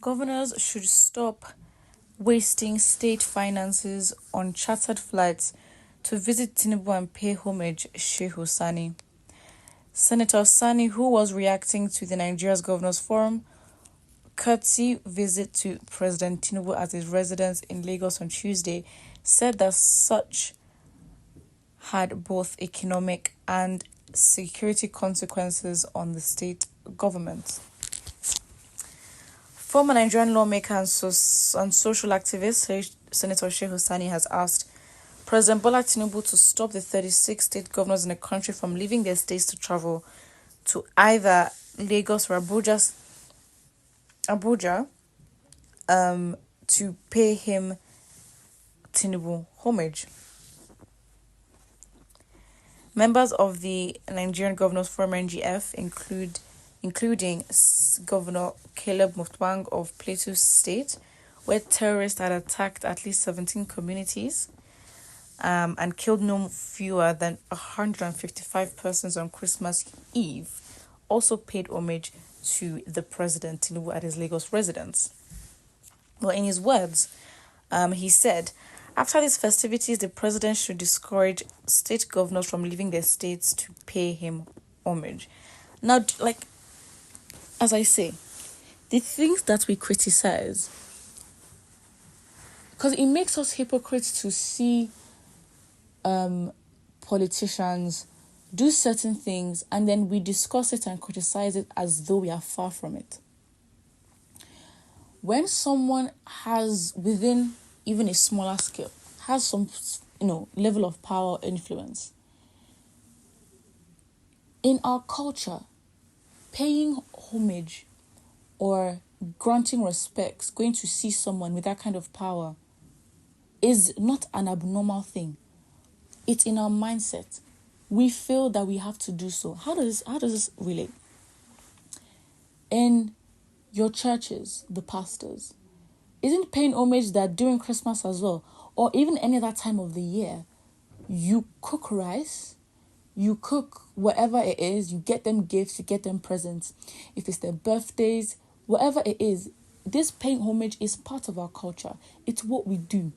Governors should stop wasting state finances on chartered flights to visit Tinubu and pay homage, Shehu Sani. Senator Sani, who was reacting to the Nigeria's Governors Forum courtesy visit to President Tinubu at his residence in Lagos on Tuesday, said that such had both economic and security consequences on the state government. Former Nigerian lawmaker and social activist Senator Shehu Sani has asked President Bola Tinubu to stop the 36 state governors in the country from leaving their states to travel to either Lagos or Abuja to pay him Tinubu homage. Members of the Nigerian Governors Forum NGF including Governor Caleb Mutwang of Plateau State, where terrorists had attacked at least 17 communities and killed no fewer than 155 persons on Christmas Eve, also paid homage to the President Tinubu at his Lagos residence. Well, in his words, he said, after these festivities, the president should discourage state governors from leaving their states to pay him homage. Now, as I say, the things that we criticize, because it makes us hypocrites to see politicians do certain things and then we discuss it and criticize it as though we are far from it. When someone has, within even a smaller scale, has some, level of power or influence, in our culture, paying homage or granting respects, going to see someone with that kind of power is not an abnormal thing. It's in our mindset. We feel that we have to do so. How does this relate? In your churches, the pastors, isn't paying homage that during Christmas as well, or even any other time of the year, you cook rice, you cook whatever it is, you get them gifts, you get them presents. If it's their birthdays, whatever it is, this paying homage is part of our culture. It's what we do.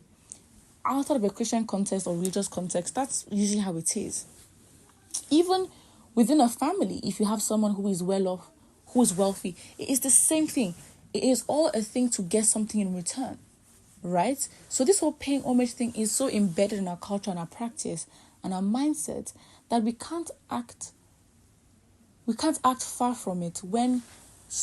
Outside of a Christian context or religious context, that's usually how it is. Even within a family, if you have someone who is well off, who is wealthy, it is the same thing. It is all a thing to get something in return, right? So this whole paying homage thing is so embedded in our culture and our practice and our mindset that we can't act far from it when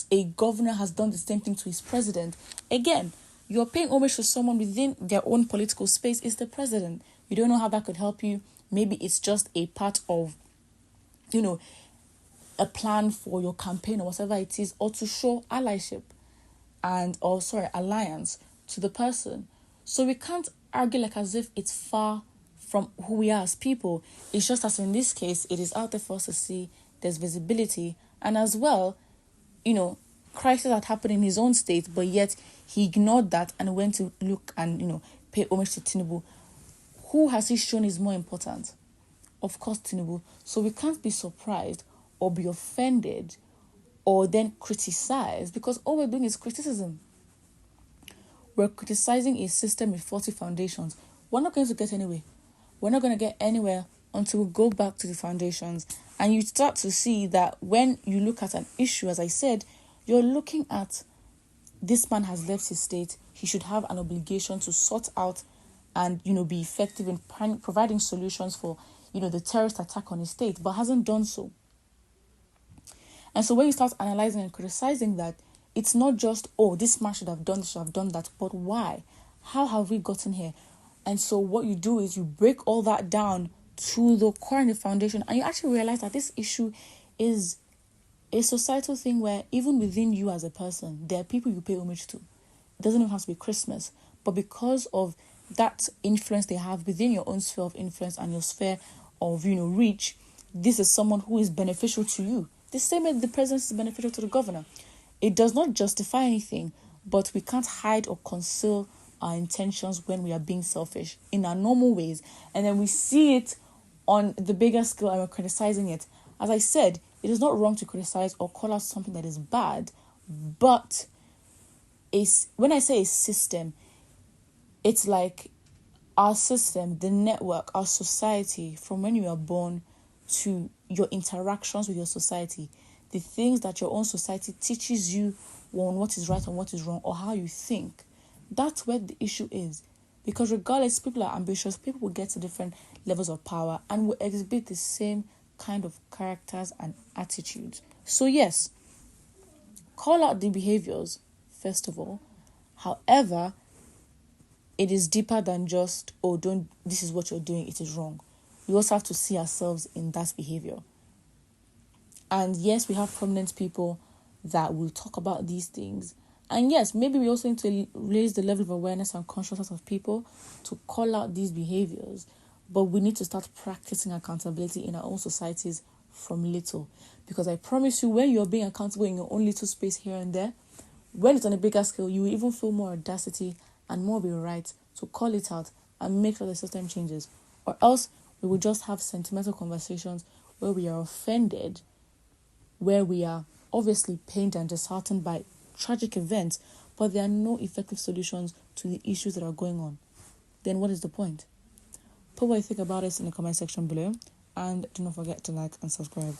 a governor has done the same thing to his president. Again, you're paying homage to someone within their own political space. Is the president. You don't know how that could help you. Maybe it's just a part of, a plan for your campaign or whatever it is, or to show allyship alliance to the person. So we can't argue like as if it's far from who we are as people. It's just as in this case, it is out there for us to see. There's visibility. And as well, crisis had happened in his own state, but yet he ignored that and went to look and, pay homage to Tinubu. Who has he shown is more important? Of course, Tinubu. So we can't be surprised or be offended or then criticize, because all we're doing is criticism. We're criticizing a system with faulty foundations. We're not going to get anywhere. We're not going to get anywhere until we go back to the foundations. And you start to see that when you look at an issue, as I said, you're looking at this man has left his state. He should have an obligation to sort out and, be effective in providing solutions for, the terrorist attack on his state, but hasn't done so. And so when you start analyzing and criticizing that, it's not just, this man should have done that, but why? How have we gotten here? And so what you do is you break all that down to the core and the foundation, and you actually realize that this issue is a societal thing where even within you as a person, there are people you pay homage to. It doesn't even have to be Christmas, but because of that influence they have within your own sphere of influence and your sphere of, reach, this is someone who is beneficial to you. The same way the president is beneficial to the governor. It does not justify anything, but we can't hide or conceal our intentions when we are being selfish in our normal ways. And then we see it on the bigger scale and we're criticizing it. As I said, it is not wrong to criticize or call out something that is bad, but when I say a system, it's like our system, the network, our society, from when you are born to your interactions with your society, the things that your own society teaches you on what is right and what is wrong, or how you think. That's where the issue is. Because regardless, people are ambitious, people will get to different levels of power and will exhibit the same kind of characters and attitudes. So yes, call out the behaviors, first of all. However, it is deeper than just, oh, don't, this is what you're doing, it is wrong. We also have to see ourselves in that behavior. And yes, we have prominent people that will talk about these things. And yes, maybe we also need to raise the level of awareness and consciousness of people to call out these behaviors. But we need to start practicing accountability in our own societies from little. Because I promise you, when you're being accountable in your own little space here and there, when it's on a bigger scale, you will even feel more audacity and more be right to call it out and make sure the system changes. Or else we will just have sentimental conversations where we are offended, where we are obviously pained and disheartened by tragic events, but there are no effective solutions to the issues that are going on. Then what is the point? Put what you think about us in the comment section below, and do not forget to like and subscribe.